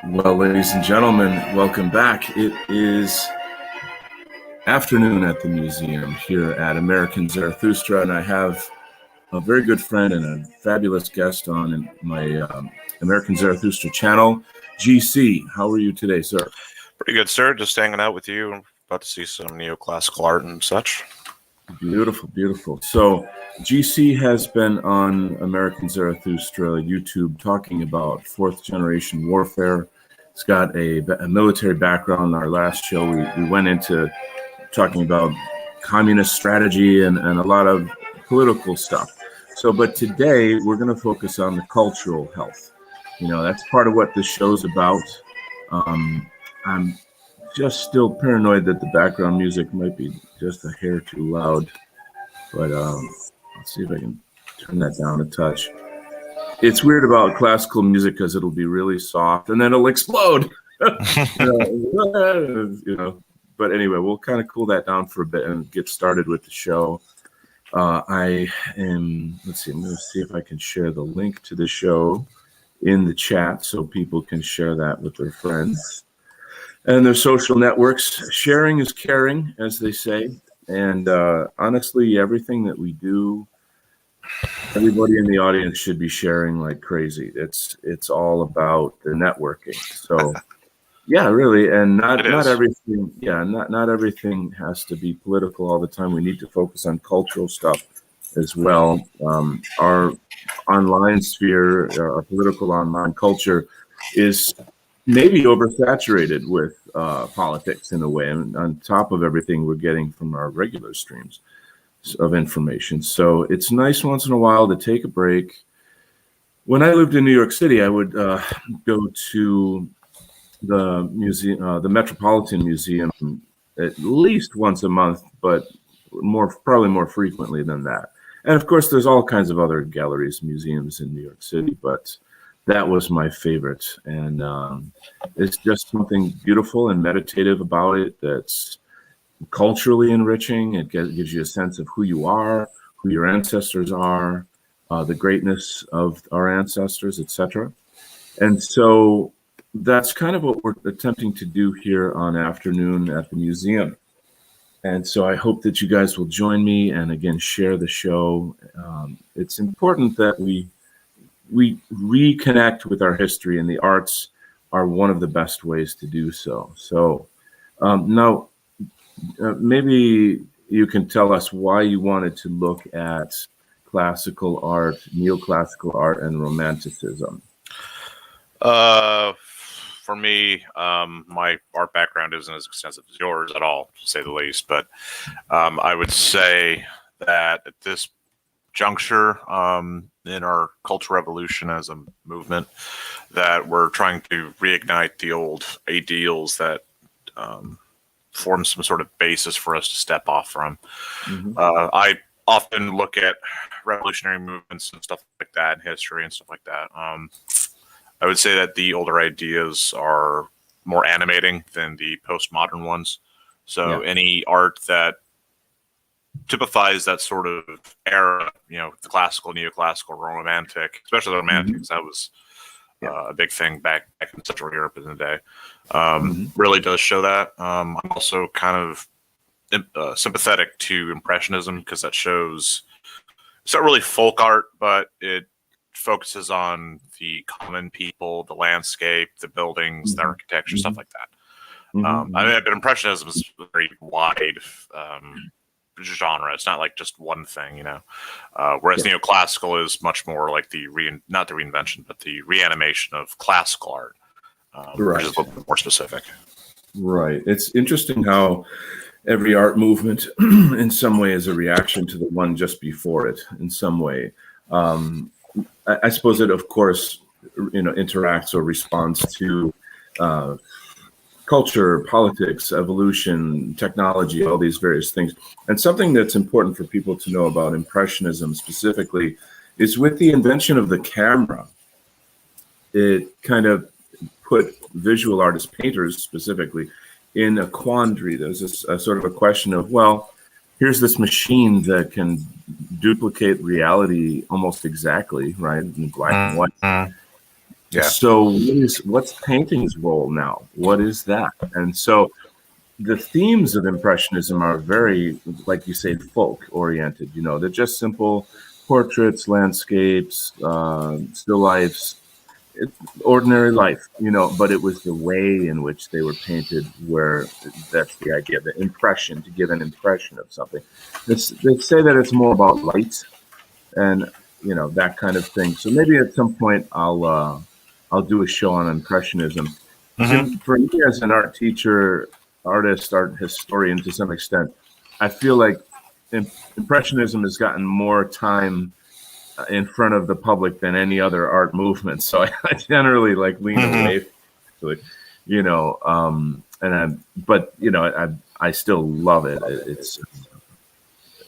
Well, ladies and gentlemen, welcome back. It is afternoon at the museum here at American Zarathustra, and I have a very good friend and a fabulous guest on in my American Zarathustra channel, GC. How are you today, sir? Pretty good, sir. Just hanging out with you. About to see some neoclassical art and such. Beautiful, beautiful. So GC has been on American Zarathustra YouTube talking about fourth generation warfare. He's got a military background. In our last show, we went into talking about communist strategy and a lot of political stuff. So, but today we're going to focus on the cultural health. You know, that's part of what this show's about. I'm just still paranoid that the background music might be just a hair too loud, but let's see if I can turn that down a touch. It's weird about classical music because it'll be really soft and then it'll explode. you know. But anyway, we'll kind of cool that down for a bit and get started with the show. Let's see, I'm going to see if I can share the link to the show in the chat so people can share that with their friends and their social networks. Sharing is caring, as they say. And honestly, everything that we do, everybody in the audience should be sharing like crazy. It's all about the networking. So yeah, really. And not everything, not everything has to be political all the time. We need to focus on cultural stuff as well. Our online sphere, our political online culture is maybe oversaturated with politics in a way, and on top of everything we're getting from our regular streams of information. So it's nice once in a while to take a break. When I lived in New York City, I would go to the museum, the Metropolitan Museum, at least once a month, but probably more frequently than that. And of course, there's all kinds of other galleries, museums in New York City, but that was my favorite. And it's just something beautiful and meditative about it that's culturally enriching. It gives you a sense of who you are, who your ancestors are, the greatness of our ancestors, etc. And so that's kind of what we're attempting to do here on Afternoon at the museum. And so I hope that you guys will join me and again share the show. It's important that we reconnect with our history, and the arts are one of the best ways to do so. So now maybe you can tell us why you wanted to look at classical art, neoclassical art, and romanticism. For me, my art background isn't as extensive as yours at all, to say the least. But I would say that at this juncture in our cultural revolution as a movement, that we're trying to reignite the old ideals that form some sort of basis for us to step off from. Mm-hmm. I often look at revolutionary movements and stuff like that in history and stuff like that. I would say that the older ideas are more animating than the postmodern ones. So any art that typifies that sort of era, you know, the classical, neoclassical, romantic, especially the romantics, that was a big thing back in Central Europe in the day. Really does show that. I'm also kind of sympathetic to Impressionism because that shows it's not really folk art, but it focuses on the common people, the landscape, the buildings, the architecture, stuff like that. I mean, but Impressionism is a very wide genre. It's not like just one thing, you know. Whereas neoclassical is much more like not the reinvention, but the reanimation of classical art, which is a little bit more specific. Right. It's interesting how every art movement, in some way, is a reaction to the one just before it. In some way, I suppose it, of course, you know, interacts or responds to culture, politics, evolution, technology, all these various things. And something that's important for people to know about Impressionism specifically is with the invention of the camera, it kind of put visual artists, painters specifically, in a quandary. There's a sort of a question of, well, here's this machine that can duplicate reality almost exactly, right, in black and white. Yeah. So what's painting's role now? What is that? And so the themes of Impressionism are very, like you say, folk-oriented. You know, they're just simple portraits, landscapes, still lifes, ordinary life, you know, but it was the way in which they were painted where that's the idea, the impression, to give an impression of something. They say that it's more about light and, you know, that kind of thing. So maybe at some point I'll do a show on Impressionism. Jim, for me as an art teacher, artist, art historian to some extent, I feel like Impressionism has gotten more time in front of the public than any other art movement. So I generally like lean away from it, you know, but you know, I still love it.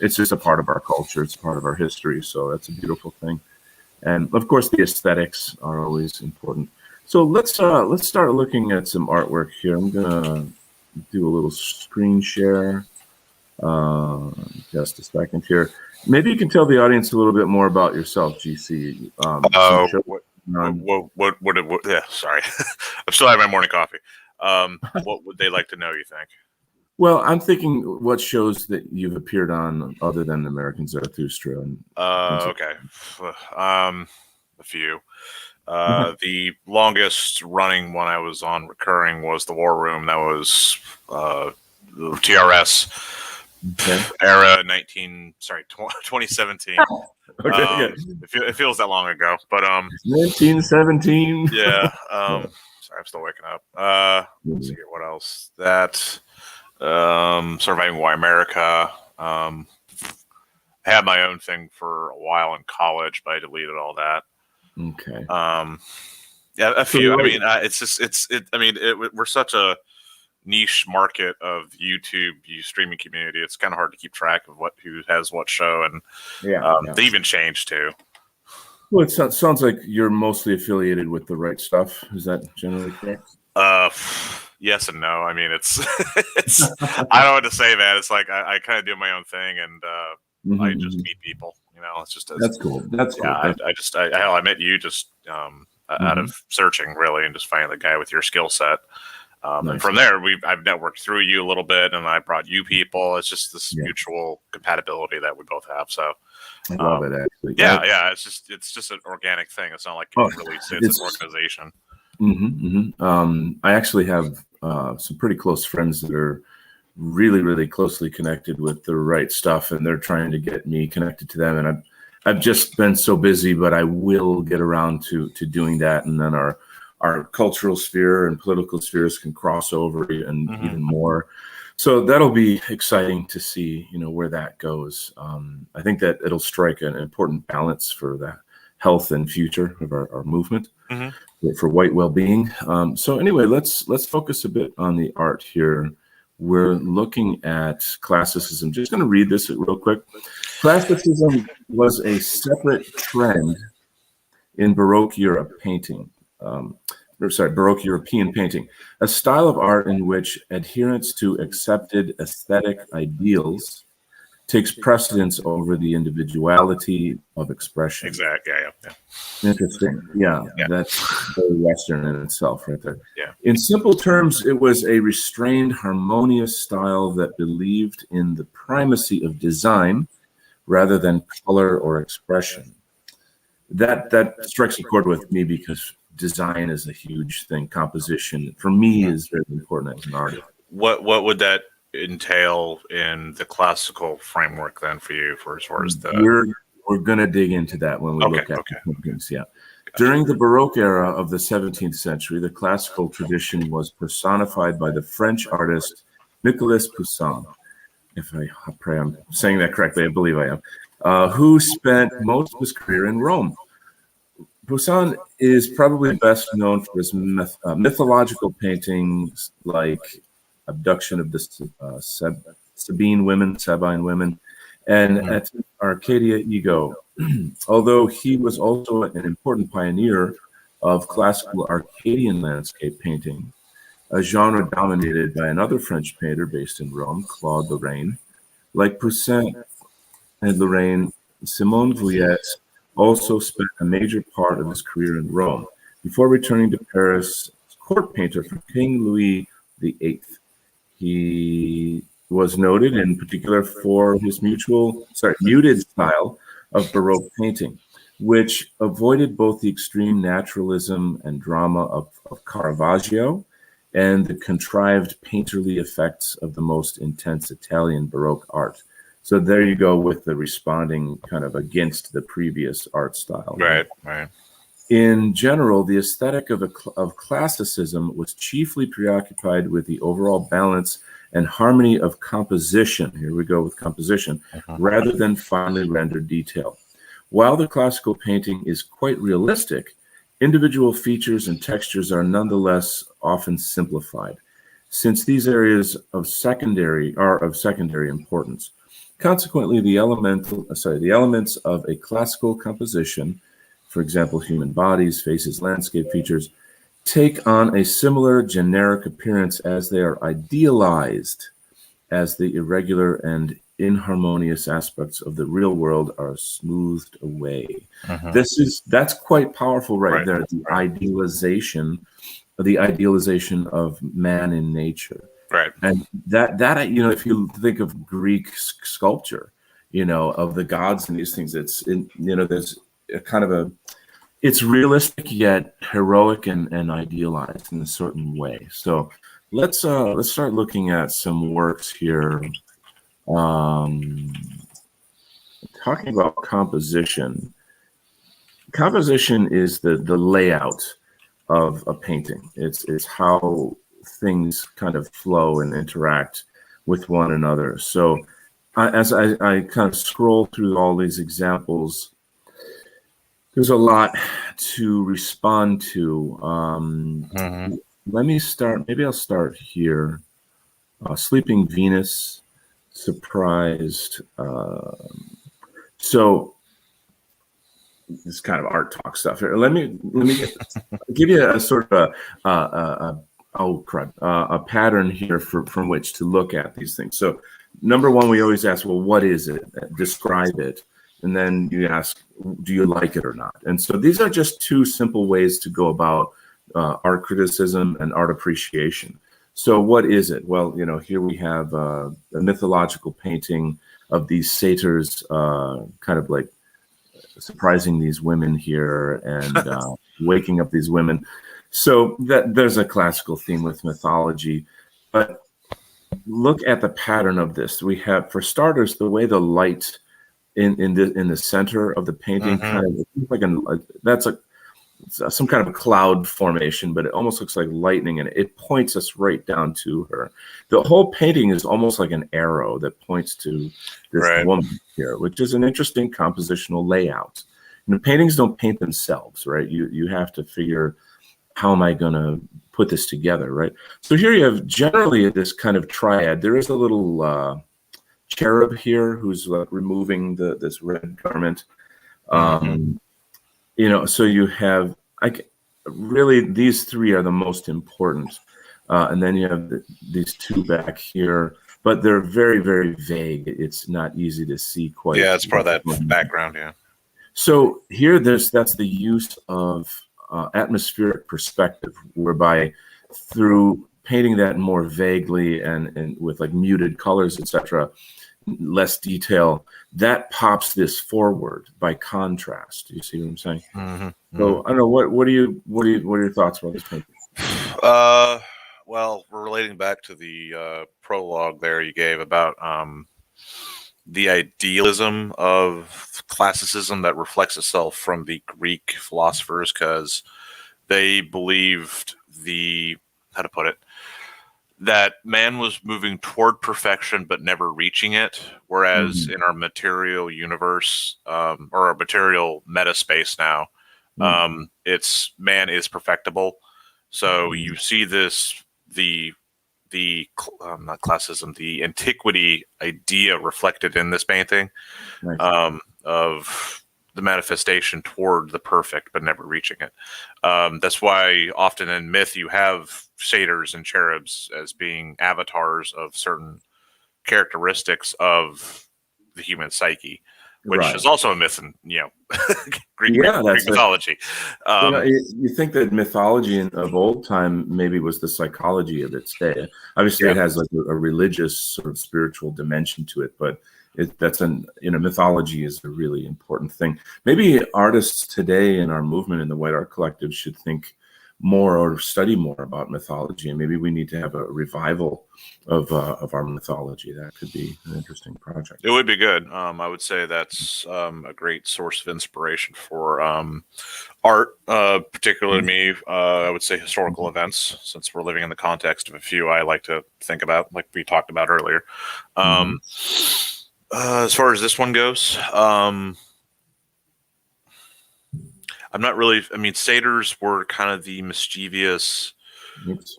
It's just a part of our culture. It's part of our history. So that's a beautiful thing. And of course the aesthetics are always important. So let's start looking at some artwork here. I'm gonna do a little screen share. Just a second here. Maybe you can tell the audience a little bit more about yourself, GC. Yeah, sorry. I'm still having my morning coffee. What would they like to know, you think? Well, I'm thinking what shows that you've appeared on other than American Zarathustra. Okay. A few. The longest running one I was on recurring was the War Room. That was the TRS era 2017. Okay, it feels that long ago, but 1917. Yeah. Sorry, I'm still waking up. Let's see here, what else? That Surviving Why America. I had my own thing for a while in college, but I deleted all that. Okay. Yeah, a few. I mean, we're such a niche market of YouTube streaming community. It's kind of hard to keep track of who has what show, and they even change too. Well, it sounds like you're mostly affiliated with the right stuff. Is that generally correct? Yes and no. I mean, it's I don't know what to say, man. It's like I kind of do my own thing, and I just meet people. You know, it's just that's cool. That's cool. I met you just out of searching, really, and just finding the guy with your skill set. Nice. And from there, I've networked through you a little bit, and I brought you people. It's just this mutual compatibility that we both have. So I love it, actually. Yeah. It's just an organic thing. It's not like it's an organization. I actually have some pretty close friends that are really, really closely connected with the right stuff, and they're trying to get me connected to them. And I've just been so busy, but I will get around to doing that, and then our cultural sphere and political spheres can cross over and even more. So that'll be exciting to see, you know, where that goes. I think that it'll strike an important balance for the health and future of our movement for white well-being. So anyway, let's focus a bit on the art here. We're looking at classicism. Just going to read this real quick. Classicism was a separate trend in Baroque Europe painting. Baroque European painting, a style of art in which adherence to accepted aesthetic ideals takes precedence over the individuality of expression. Exactly. Yeah. Interesting. Yeah, that's very Western in itself, right there. Yeah. In simple terms, it was a restrained, harmonious style that believed in the primacy of design rather than color or expression. That strikes a chord with me because design is a huge thing. Composition, for me, is very important as an artist. What would that entail in the classical framework then for you, for as far as the we're gonna dig into that when we look at things. Yeah. During the Baroque era of the 17th century, the classical tradition was personified by the French artist Nicolas Poussin. If I pray I'm saying that correctly, I believe I am. Who spent most of his career in Rome. Poussin is probably best known for his mythological paintings like Abduction of the Sabine women, and at Arcadia Ego. Although he was also an important pioneer of classical Arcadian landscape painting, a genre dominated by another French painter based in Rome, Claude Lorraine, Like Poussin and Lorraine, Simone Vouillet also spent a major part of his career in Rome before returning to Paris as court painter for King Louis VIII. He was noted in particular for his muted style of Baroque painting, which avoided both the extreme naturalism and drama of Caravaggio and the contrived painterly effects of the most intense Italian Baroque art. So there you go with the responding kind of against the previous art style. Right, right. In general, the aesthetic of classicism was chiefly preoccupied with the overall balance and harmony of composition. Here we go with composition, rather than finely rendered detail. While the classical painting is quite realistic, individual features and textures are nonetheless often simplified, since these areas are of secondary importance. Consequently, the elements of a classical composition, for example, human bodies, faces, landscape features, take on a similar generic appearance as they are idealized, as the irregular and inharmonious aspects of the real world are smoothed away. That's quite powerful right there. The idealization of man in nature. Right. And that if you think of Greek sculpture, of the gods and these things, there's a kind of it's realistic yet heroic and idealized in a certain way. So let's start looking at some works here. Talking about composition. Composition is the layout of a painting. It's how things kind of flow and interact with one another. So as I kind of scroll through all these examples, there's a lot to respond to. Let me start. Maybe I'll start here. Sleeping Venus, Surprised. So this kind of art talk stuff here. Let me give you a sort of a pattern here from which to look at these things. So number one, we always ask, well, what is it? Describe it. And then you ask, do you like it or not? And so these are just two simple ways to go about art criticism and art appreciation. So what is it? Well, here we have a mythological painting of these satyrs kind of like surprising these women here and waking up these women. So that there's a classical theme with mythology. But look at the pattern of this. We have, for starters, the way the light in the center of the painting kind of like some kind of a cloud formation, but it almost looks like lightning, and it points us right down to her. The whole painting is almost like an arrow that points to this woman here, which is an interesting compositional layout. Paintings don't paint themselves, right? You have to figure, how am I going to put this together, right? So here you have generally this kind of triad. There is a little cherub here who's removing this red garment. So you have really these three are the most important, and then you have these two back here, but they're very, very vague. It's not easy to see quite. Yeah, it's part of that background. Yeah. So here, that's the use of atmospheric perspective, whereby through painting that more vaguely and with like muted colors, etc., less detail, that pops this forward by contrast. You see what I'm saying? So I don't know, what are your thoughts about this painting? Well, we're relating back to the prologue there you gave about the idealism of classicism that reflects itself from the Greek philosophers, because they believed that man was moving toward perfection but never reaching it, whereas in our material universe, or our material meta space now, it's man is perfectible. So you see this not classism, the antiquity idea reflected in this painting, of the manifestation toward the perfect but never reaching it. That's why often in myth you have satyrs and cherubs as being avatars of certain characteristics of the human psyche, which Right. is also a myth in Greek mythology. You think that mythology of old time maybe was the psychology of its day. Obviously, it has like a religious sort of spiritual dimension to it, but mythology is a really important thing. Maybe artists today in our movement in the White Art Collective should think more or study more about mythology, and maybe we need to have a revival of our mythology. That could be an interesting project. It would be good. I would say that's a great source of inspiration for art, particularly me. I would say historical events, since we're living in the context of a few I like to think about, like we talked about earlier. As far as this one goes, I'm not really. I mean, satyrs were kind of the mischievous.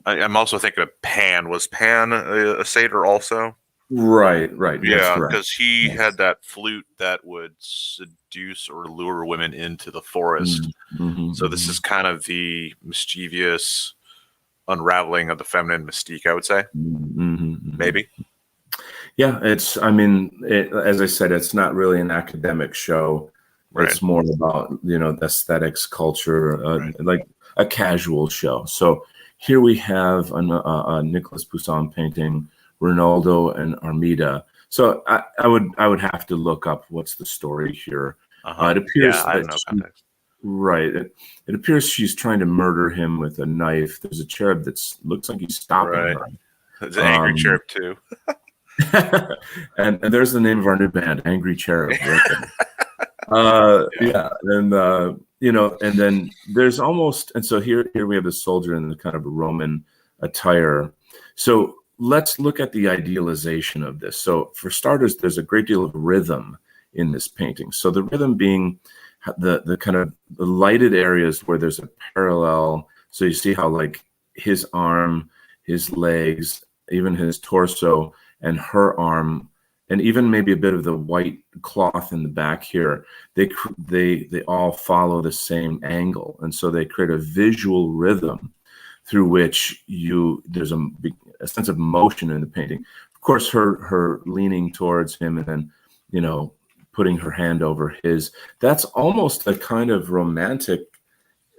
I'm also thinking of Pan. Was Pan a satyr also? Right. Yeah, because he had that flute that would seduce or lure women into the forest. So this is kind of the mischievous unraveling of the feminine mystique, I would say. Maybe. Yeah, as I said, it's not really an academic show. Right. It's more about, the aesthetics, culture, like a casual show. So here we have a Nicolas Poussin painting, Ronaldo and Armida. So I would have to look up what's the story here. It appears I have no context. Right. It appears she's trying to murder him with a knife. There's a cherub that looks like he's stopping her. It's an angry cherub too. and there's the name of our new band, Angry Cherub. Right? And then there's almost, and so here we have a soldier in the kind of Roman attire. So let's look at the idealization of this. So for starters, there's a great deal of rhythm in this painting. So the rhythm being the kind of the lighted areas where there's a parallel. So you see how like his arm, his legs, even his torso and her arm, and even maybe a bit of the white cloth in the back here, they all follow the same angle. And so they create a visual rhythm through which there's a sense of motion in the painting. Of course, her leaning towards him and then, putting her hand over his, that's almost a kind of romantic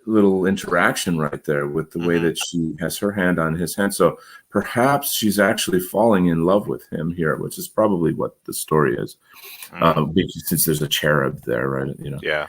little interaction right there with the way that she has her hand on his hand. So perhaps she's actually falling in love with him here, which is probably what the story is, since there's a cherub there, right? Yeah.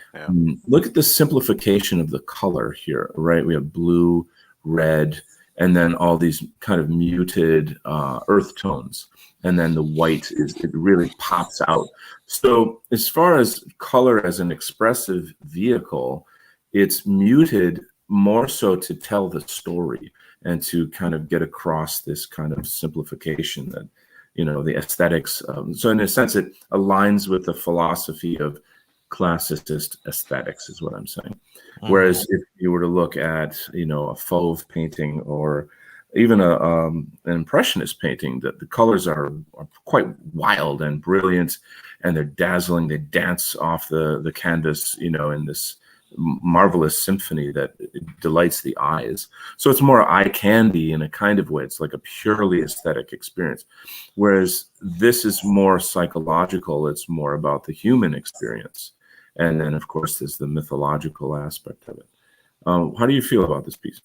Look at the simplification of the color here, right? We have blue, red, and then all these kind of muted earth tones. And then the white it really pops out. So as far as color as an expressive vehicle, it's muted more so to tell the story and to kind of get across this kind of simplification that, the aesthetics. So in a sense, it aligns with the philosophy of classicist aesthetics is what I'm saying. Whereas if you were to look at, a Fauve painting or even an impressionist painting, that the colors are quite wild and brilliant, and they're dazzling. They dance off the canvas, in this marvelous symphony that delights the eyes. So it's more eye candy in a kind of way. It's like a purely aesthetic experience. Whereas this is more psychological. It's more about the human experience. And then, of course, there's the mythological aspect of it. How do you feel about this piece?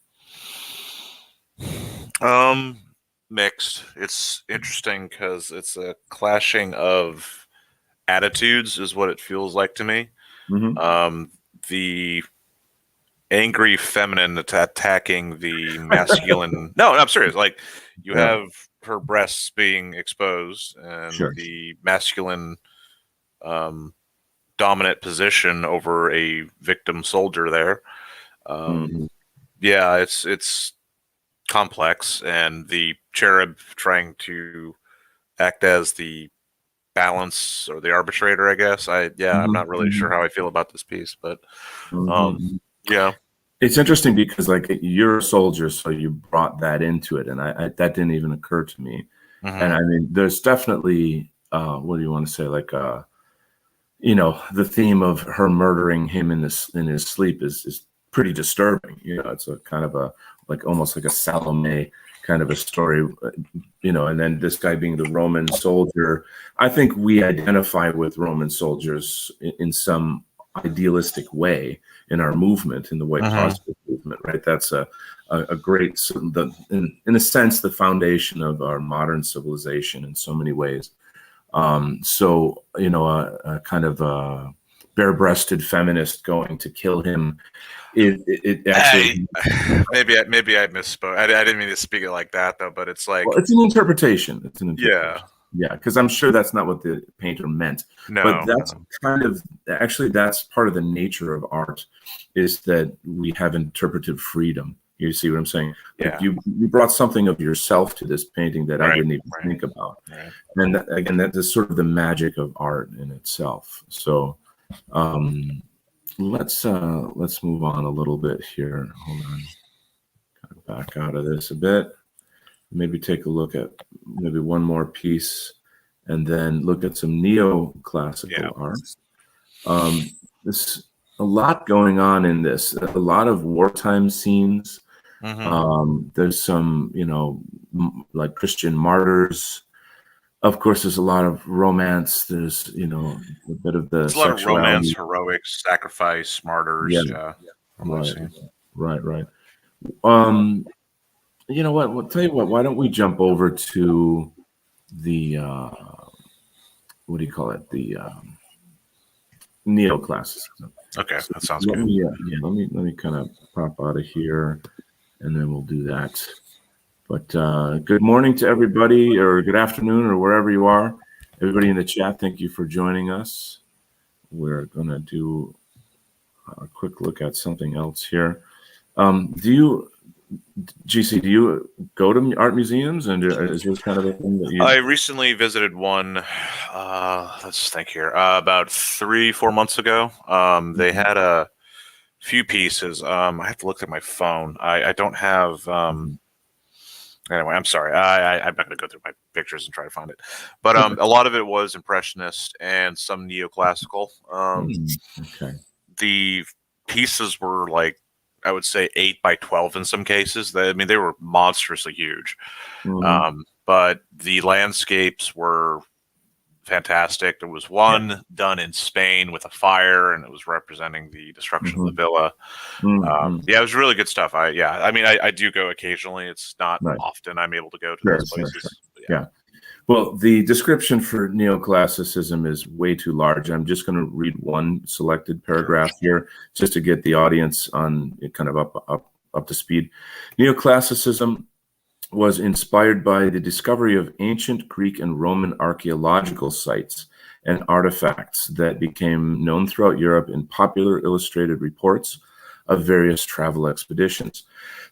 Mixed. It's interesting because it's a clashing of attitudes is what it feels like to me. The angry feminine attacking the masculine. No, I'm serious. Like you have her breasts being exposed and the masculine dominant position over a victim soldier there. Yeah, it's complex, and the cherub trying to act as the balance or the arbitrator, I guess. I'm not really sure how I feel about this piece, but yeah. It's interesting because like you're a soldier, so you brought that into it, and I that didn't even occur to me. And I mean, there's definitely what do you want to say, like the theme of her murdering him in his sleep is pretty disturbing. It's a kind of almost like a Salome kind of a story, and then this guy being the Roman soldier. I think we identify with Roman soldiers in some idealistic way in our movement, in the white positive movement, right? That's a great, in a sense, the foundation of our modern civilization in so many ways. So, a kind of a bare-breasted feminist going to kill him. It actually maybe I misspoke. I didn't mean to speak it like that though, but it's like, well, it's an interpretation. Yeah, because I'm sure that's not what the painter meant. No, but that's kind of actually that's part of the nature of art, is that we have interpretive freedom. You see what I'm saying? Like you brought something of yourself to this painting that I didn't even think about. Right. And again, that is sort of the magic of art in itself. So let's move on a little bit here. Hold on. Kind of back out of this a bit. Maybe take a look at maybe one more piece, and then look at some neo-classical art. There's a lot going on in this. A lot of wartime scenes. There's some, like Christian martyrs. Of course, there's a lot of romance. There's, a bit of the there's a lot of romance, heroics, sacrifice, martyrs. Right. You know what? I'll tell you what. Why don't we jump over to the what do you call it? The neo-classicism. Okay, that sounds good. Let me kind of pop out of here, and then we'll do that. But good morning to everybody, or good afternoon, or wherever you are. Everybody in the chat, thank you for joining us. We're gonna do a quick look at something else here. GC, do you go to art museums, and is this kind of a thing that you? I recently visited one. Let's think here. About 3-4 months ago. They had a few pieces. I have to look at my phone. I don't have. Anyway, I'm sorry. I'm not going to go through my pictures and try to find it. But a lot of it was Impressionist and some neoclassical. Okay. The pieces were like, I would say 8 by 12 in some cases. They were monstrously huge. But the landscapes were fantastic. There was one done in Spain with a fire, and it was representing the destruction of the villa. It was really good stuff. I do go occasionally. It's not often I'm able to go to those places. Yeah. Well, the description for neoclassicism is way too large. I'm just going to read one selected paragraph here, just to get the audience on kind of up to speed. Neoclassicism was inspired by the discovery of ancient Greek and Roman archaeological sites and artifacts that became known throughout Europe in popular illustrated reports of various travel expeditions.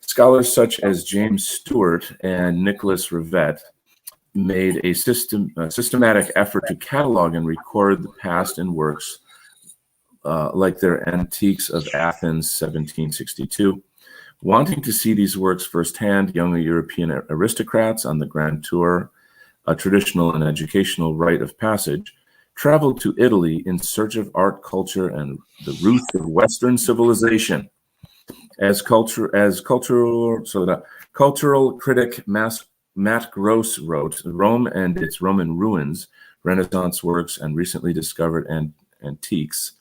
Scholars such as James Stewart and Nicholas Rivet made a systematic effort to catalog and record the past in works like their Antiques of Athens, 1762. Wanting to see these works firsthand, young European aristocrats on the Grand Tour, a traditional and educational rite of passage, traveled to Italy in search of art, culture, and the roots of Western civilization. As cultural critic Matt Gross wrote, Rome and its Roman ruins, Renaissance works, and recently discovered antiques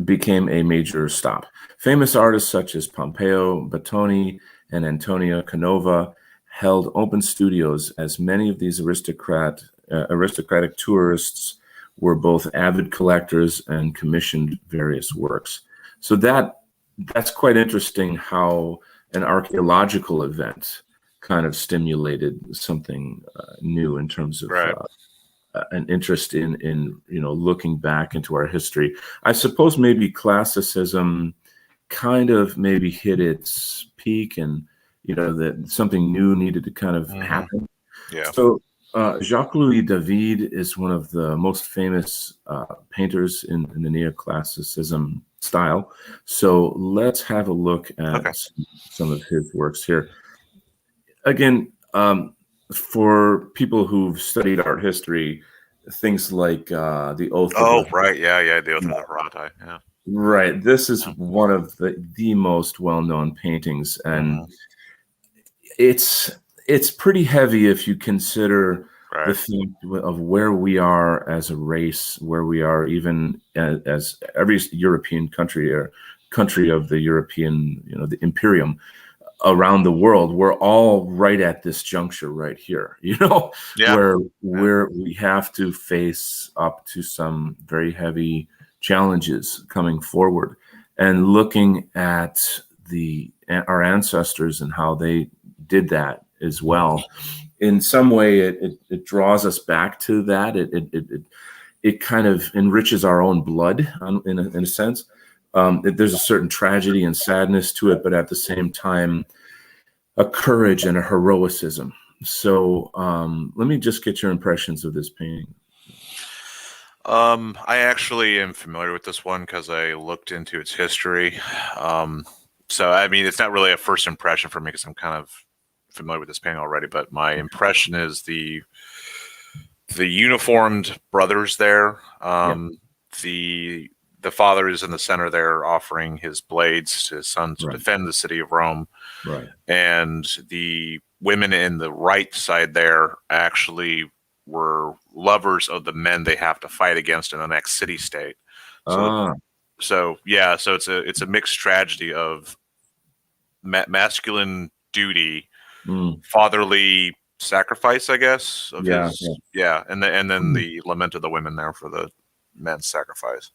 became a major stop. Famous artists such as Pompeo Battoni and Antonio Canova held open studios, as many of these aristocratic tourists were both avid collectors and commissioned various works. So that's quite interesting, how an archaeological event kind of stimulated something new in terms of an interest in looking back into our history. I suppose maybe classicism kind of maybe hit its peak, and that something new needed to kind of happen. So Jacques-Louis David is one of the most famous painters in the neoclassicism style. So let's have a look at some of his works here. Again, for people who've studied art history, things like the Oath. The Oath of the Herati. Yeah. Right. This is one of the most well-known paintings, and it's pretty heavy if you consider the Right. fact of where we are as a race, where we are even as every European country or country of the European, the Imperium around the world. We're all right at this juncture right here, Yeah. where Yeah. we have to face up to some very heavy challenges coming forward, and looking at our ancestors and how they did that as well. In some way, it draws us back to that. It kind of enriches our own blood in a sense. There's a certain tragedy and sadness to it, but at the same time, a courage and a heroicism. So let me just get your impressions of this painting. I actually am familiar with this one because I looked into its history. So I mean, it's not really a first impression for me because I'm kind of familiar with this painting already. But my impression is the uniformed brothers there. The father is in the center there, offering his blades to his son to defend the city of Rome. Right. And the women in the right side there actually were lovers of the men they have to fight against in the next city state. So it's a mixed tragedy of masculine duty, fatherly sacrifice, I guess. And then the lament of the women there for the men's sacrifice.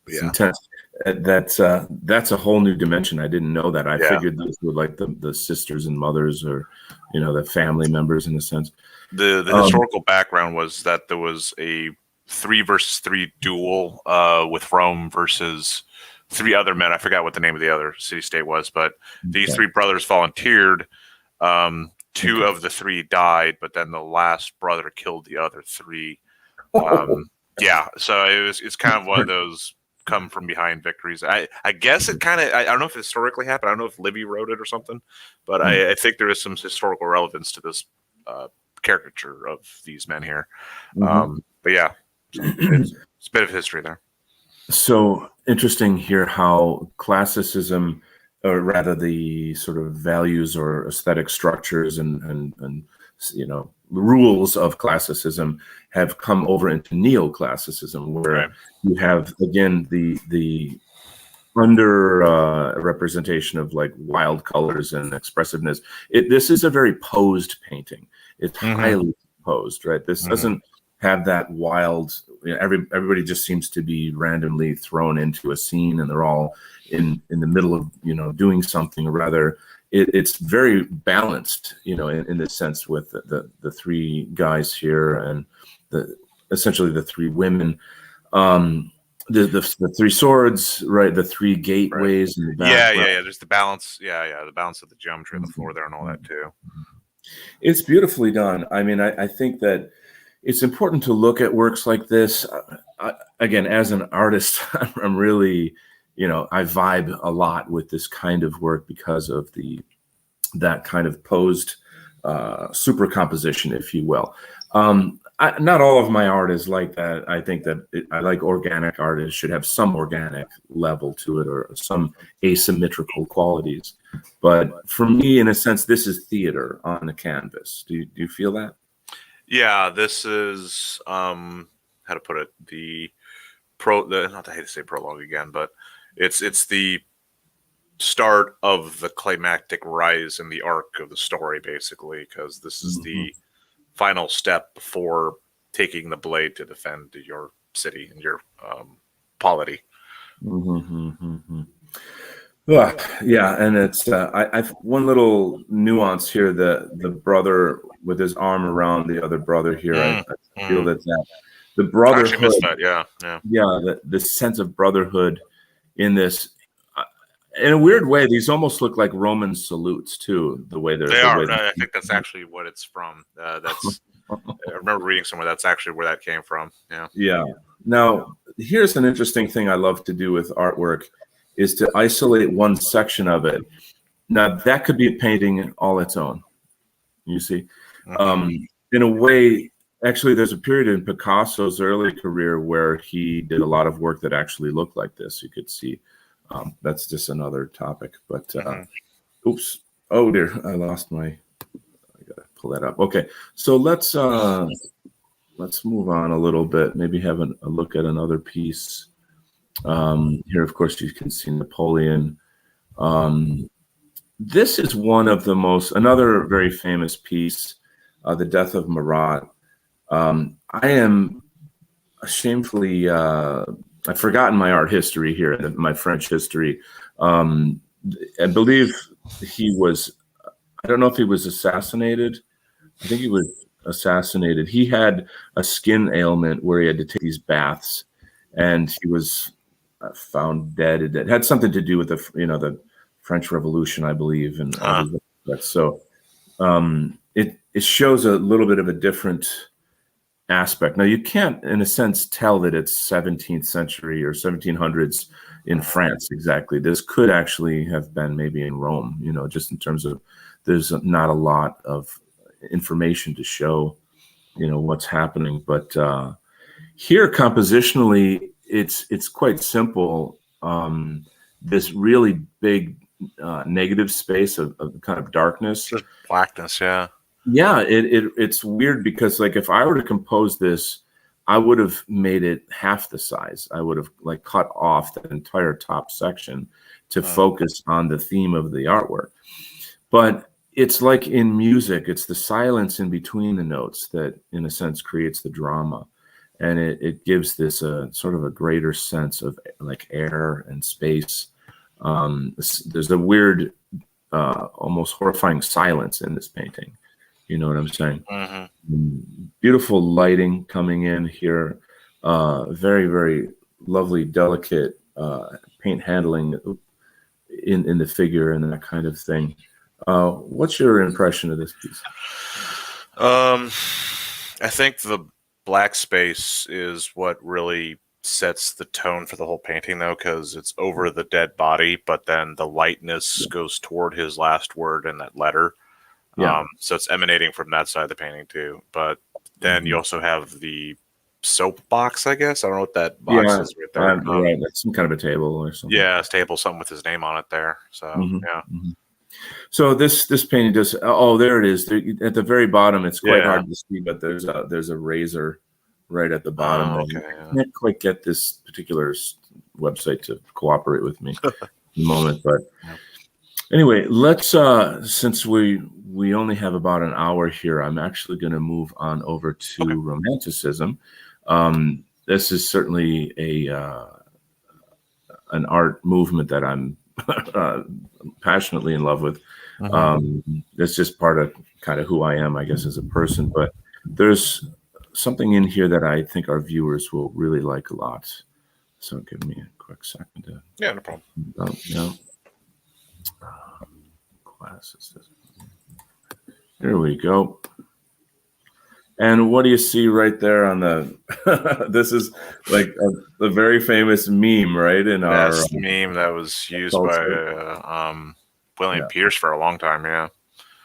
It's intense. That's a whole new dimension. I didn't know that. I figured those were like the sisters and mothers, or the family members in a sense. The historical background was that there was a 3 versus 3 duel with Rome versus 3 other men. I forgot what the name of the other city-state was, but these 3 brothers volunteered. 2 of the 3 died, but then the last brother killed the other 3. So it's kind of one of those come from behind victories. I guess it kind of, I don't know if it historically happened. I don't know if Livy wrote it or something, but I think there is some historical relevance to this caricature of these men here. But yeah, it's a bit of history there. So interesting here how classicism, or rather the sort of values or aesthetic structures and rules of classicism have come over into neo-classicism, where you have, again, the under representation of like wild colors and expressiveness. This is a very posed painting. It's highly posed, right? This doesn't have that wild, everybody just seems to be randomly thrown into a scene and they're all in the middle of doing something. Or rather, it's very balanced, in this sense, with the 3 guys here and essentially the 3 women. The 3 swords, right? The 3 gateways. In the back. There's the balance. The balance of the geometry on the floor there and all that too. It's beautifully done. I mean, I think that it's important to look at works like this. Again, as an artist, I'm really, I vibe a lot with this kind of work because of that kind of posed supercomposition, if you will. Not all of my art is like that. I think that I like organic art. It should have some organic level to it or some asymmetrical qualities. But for me, in a sense, this is theater on a canvas. Do you feel that? Yeah, this is how to put it, not I hate to say prologue again, but it's the start of the climactic rise in the arc of the story, basically, because this is the final step before taking the blade to defend your city and your polity. And it's I've one little nuance here. The brother with his arm around the other brother here. I feel that the brotherhood. The sense of brotherhood in this. In a weird way, these almost look like Roman salutes too. The way they are. I think that's actually what it's from. I remember reading somewhere that's actually where that came from. Yeah. Now, here's an interesting thing I love to do with artwork is to isolate one section of it. Now, that could be a painting all its own. You see, in a way, actually, there's a period in Picasso's early career where he did a lot of work that actually looked like this. You could see. That's just another topic, but oops, Oh dear, I lost my. I gotta pull that up. Okay, so let's move on a little bit. Maybe have a look at another piece. Here, of course, you can see Napoleon. This is one of the another very famous piece, The Death of Marat. I am shamefully, I've forgotten my art history here, my French history. I believe he was, I don't know if he was assassinated. I think he was assassinated. He had a skin ailment where he had to take these baths, and he was found dead. It had something to do with the French Revolution, I believe, and all these aspects. So it shows a little bit of a different aspect. Now you can't, in a sense, tell that it's 17th century or 1700s in France exactly. This could actually have been maybe in Rome. Just in terms of there's not a lot of information to show what's happening, but here compositionally it's quite simple. This really big negative space of kind of darkness, Just blackness. Yeah. It's weird because like if I were to compose this, I would have made it half the size. I would have like cut off that entire top section to focus on the theme of the artwork. But it's like in music, it's the silence in between the notes that in a sense creates the drama. And it gives this sort of a greater sense of like air and space. There's a weird, almost horrifying silence in this painting. You know what I'm saying? Beautiful lighting coming in here. Very, very lovely, delicate paint handling in the figure and that kind of thing. What's your impression of this piece? I think the black space is what really sets the tone for the whole painting, though, because it's over the dead body, but then the lightness goes toward his last word in that letter. So it's emanating from that side of the painting too. But then you also have the soap box, I guess. I don't know what that box is right there. Right, that's some kind of a table or something. Yeah, it's a table, something with his name on it there. So So this painting does. Oh, there it is. At the very bottom, it's quite hard to see, but there's a razor right at the bottom. I can't quite get this particular website to cooperate with me in the moment, but. Anyway, let's since we only have about an hour here, I'm actually going to move on over to Romanticism. This is certainly an art movement that I'm passionately in love with. It's just part of kind of who I am, I guess, as a person. But there's something in here that I think our viewers will really like a lot. So give me a quick second to. Yeah, no problem. Classicism. Here we go. And what do you see right there on the? This is like the very famous meme, right? In our meme that was used by William Pierce for a long time.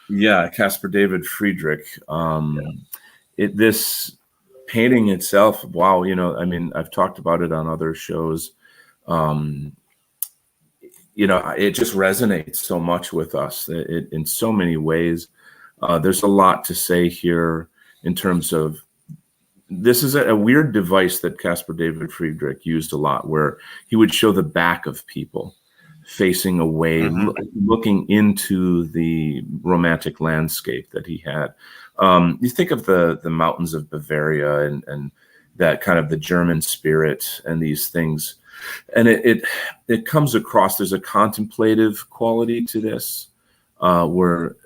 Yeah, Caspar David Friedrich. This painting itself, wow! I mean, I've talked about it on other shows. It just resonates so much with us in so many ways. There's a lot to say here in terms of this is a weird device that Caspar David Friedrich used a lot, where he would show the back of people facing away, looking into the romantic landscape that he had. You think of the mountains of Bavaria and that kind of the German spirit and these things. And it comes across, there's a contemplative quality to this, where,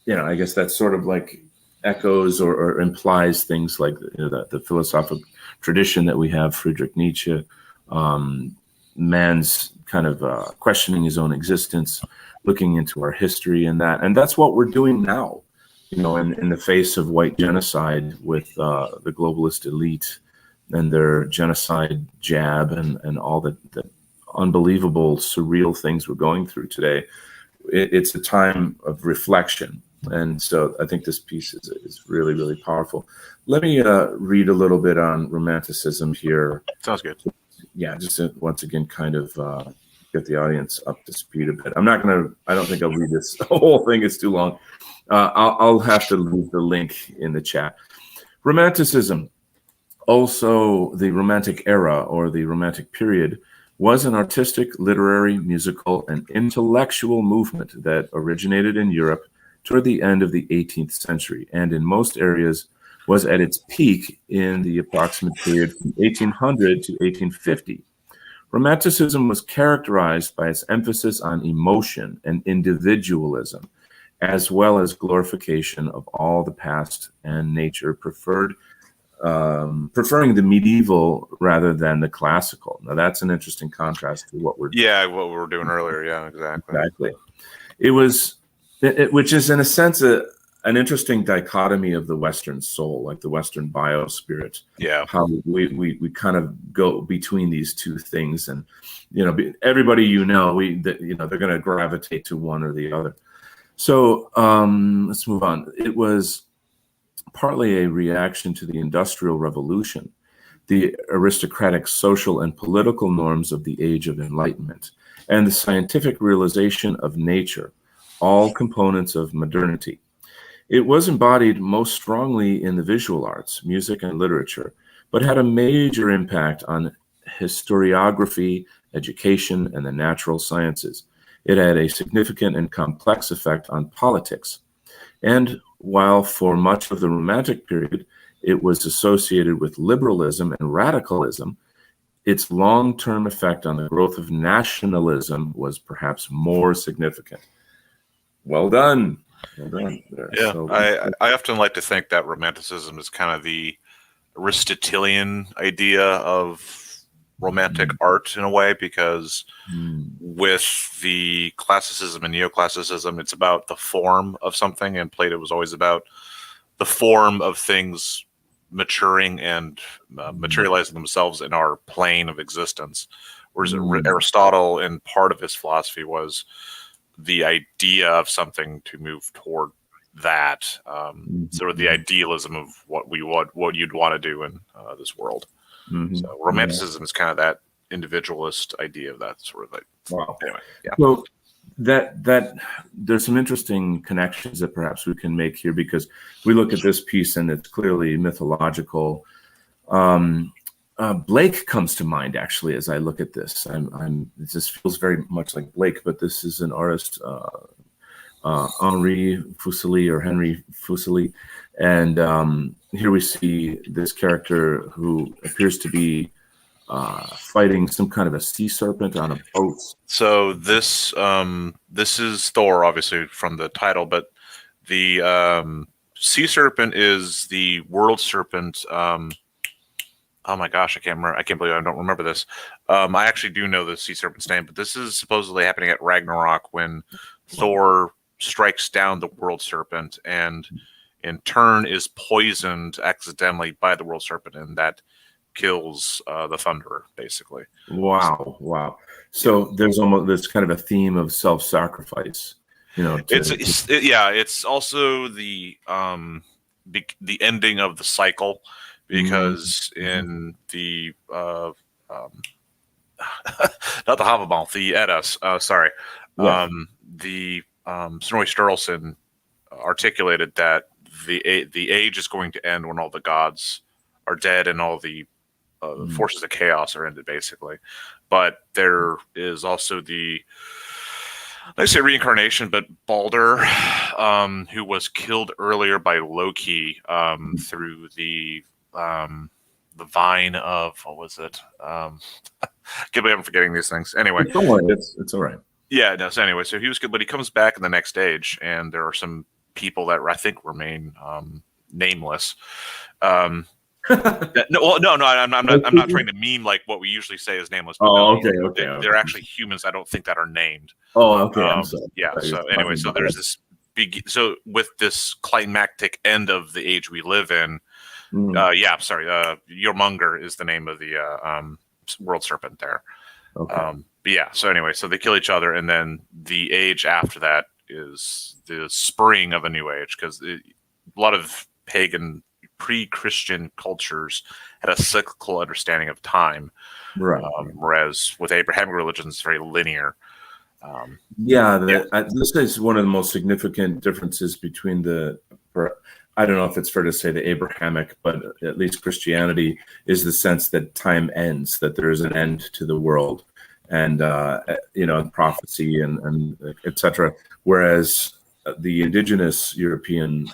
I guess that sort of like echoes or implies things like the philosophical tradition that we have, Friedrich Nietzsche, man's kind of questioning his own existence, looking into our history and that's what we're doing now, in the face of white genocide with the globalist elite and their genocide jab and all the unbelievable, surreal things we're going through today. It's a time of reflection. And so I think this piece is really, really powerful. Let me read a little bit on Romanticism here. Sounds good. Yeah, just to, once again, kind of get the audience up to speed a bit. I don't think I'll read this whole thing. It's too long. I'll have to leave the link in the chat. Romanticism, also the Romantic era or the Romantic period, was an artistic, literary, musical, and intellectual movement that originated in Europe toward the end of the 18th century, and in most areas was at its peak in the approximate period from 1800 to 1850. Romanticism was characterized by its emphasis on emotion and individualism, as well as glorification of all the past and nature, preferring the medieval rather than the classical. Now that's an interesting contrast to what we're what we were doing earlier. Yeah, exactly. It was, which is in a sense an interesting dichotomy of the Western soul, like the Western biospirit. Yeah, how we kind of go between these two things, and everybody they're going to gravitate to one or the other. So let's move on. It was partly a reaction to the Industrial Revolution, the aristocratic social and political norms of the Age of Enlightenment, and the scientific realization of nature, all components of modernity. It was embodied most strongly in the visual arts, music, and literature, but had a major impact on historiography, education, and the natural sciences. It had a significant and complex effect on politics. And while for much of the Romantic period it was associated with liberalism and radicalism, its long-term effect on the growth of nationalism was perhaps more significant. Well done. Well done. Yeah, so, I often like to think that Romanticism is kind of the Aristotelian idea of Romantic art in a way, because with the classicism and neo-classicism, it's about the form of something, and Plato was always about the form of things maturing and materializing themselves in our plane of existence. Whereas Aristotle, in part of his philosophy, was the idea of something to move toward that, sort of the idealism of what you'd want to do in this world. So Romanticism is kind of that individualist idea of that sort of like. Wow. Anyway, yeah. So that there's some interesting connections that perhaps we can make here, because we look at this piece and it's clearly mythological. Blake comes to mind actually as I look at this. It just feels very much like Blake, but this is an artist, Henri Fuseli, and here we see this character who appears to be fighting some kind of a sea serpent on a boat. So this is Thor, obviously from the title, but the sea serpent is the world serpent. Oh my gosh, I can't remember. I can't believe I don't remember this. I actually do know the sea serpent's name, but this is supposedly happening at Ragnarok when Thor strikes down the world serpent and in turn is poisoned accidentally by the world serpent, and that kills the Thunderer, basically. Wow. So there's almost this kind of a theme of self-sacrifice. It's also the ending of the cycle, because in the not the Havabon, the Eddas, the Snorri Sturluson articulated that the age is going to end when all the gods are dead and all the forces of chaos are ended, basically. But there is also I say reincarnation, but Balder, who was killed earlier by Loki through the vine of, what was it? I can't believe I'm forgetting these things. Anyway, it's all right. Yeah, no. So anyway, so he was good, but he comes back in the next age, and there are some people that I think remain nameless. I'm not trying to meme like what we usually say is nameless. But okay. They're actually humans. I don't think that are named. Oh, okay. I'm sorry. Yeah. So anyway, so there's this so with this climactic end of the age we live in. Jormungandr is the name of the world serpent there. Okay. But yeah, so anyway, so they kill each other, and then the age after that is the spring of a new age, because a lot of pagan pre-Christian cultures had a cyclical understanding of time. Right. Whereas with Abrahamic religions, it's very linear. This is one of the most significant differences between I don't know if it's fair to say the Abrahamic, but at least Christianity is the sense that time ends, that there is an end to the world, and prophecy and etc. Whereas the indigenous European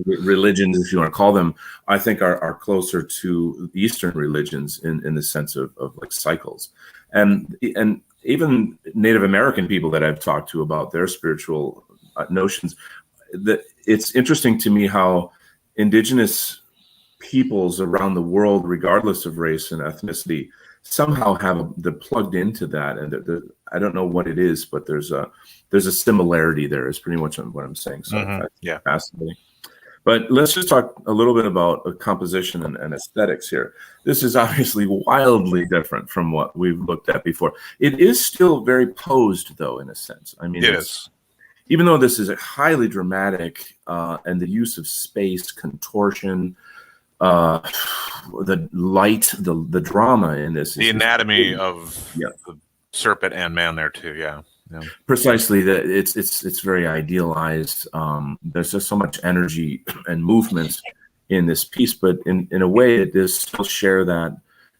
religions, if you want to call them, I think are closer to Eastern religions in the sense of like cycles, and even Native American people that I've talked to about their spiritual notions, that it's interesting to me how indigenous peoples around the world, regardless of race and ethnicity, somehow they're plugged into that. And I don't know what it is, but there's a similarity there is pretty much what I'm saying. So that's fascinating. But let's just talk a little bit about composition and aesthetics here. This is obviously wildly different from what we've looked at before. It is still very posed, though, in a sense. I mean, it is. Even though this is a highly dramatic and the use of space, contortion, the light, the drama in this. The anatomy of the serpent and man there, too, yeah. Precisely, it's very idealized. There's just so much energy and movement in this piece, but in a way, it does still share that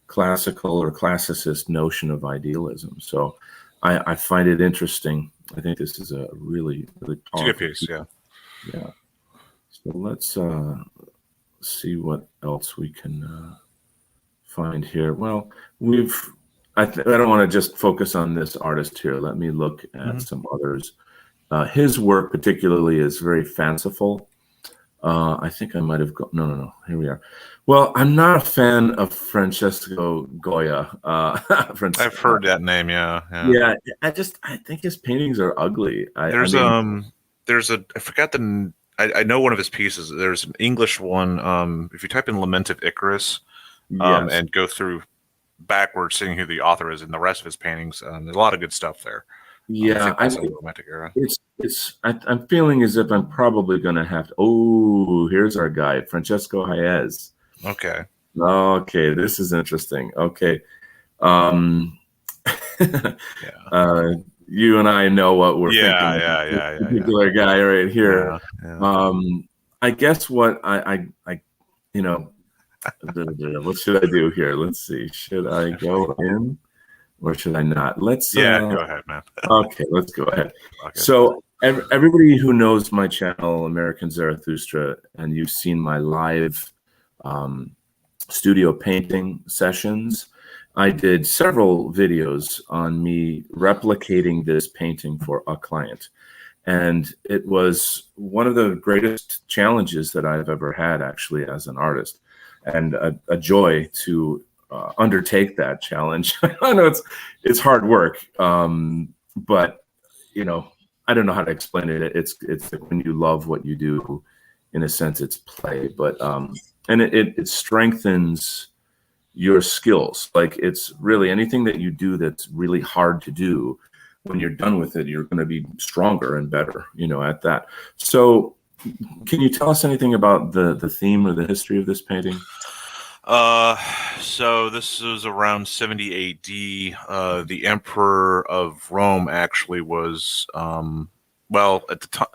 classical or classicist notion of idealism. So I find it interesting. I think this is a really powerful good piece. Yeah. So let's see what else we can find here. Well, I don't want to just focus on this artist here. Let me look at some others. His work particularly is very fanciful. I think I might have no. Here we are. Well, I'm not a fan of Francesco Goya. I've heard that name. Yeah. I think his paintings are ugly. I forgot I know one of his pieces. There's an English one. If you type in Lament of Icarus, and go through backwards, seeing who the author is and the rest of his paintings, there's a lot of good stuff there. I think Romantic era. I'm feeling as if I'm probably going to have to. Oh, here's our guy, Francesco Hayez. Okay, this is interesting. Okay, you and I know what we're thinking. This particular guy right here. I guess what I what should I do here? Let's see. Should I go in or should I not? Let's go ahead, man. Okay, let's go ahead. Okay. So everybody who knows my channel, American Zarathustra, and you've seen my live studio painting sessions, I did several videos on me replicating this painting for a client. And it was one of the greatest challenges that I've ever had, actually, as an artist, and a joy to undertake that challenge. I know it's hard work, but I don't know how to explain it. It's like when you love what you do, in a sense, it's play, but and it strengthens your skills. Like, it's really anything that you do that's really hard to do. When you're done with it, you're going to be stronger and better, at that. So can you tell us anything about the theme or the history of this painting? So this was around 70 AD. The Emperor of Rome actually was, at the time.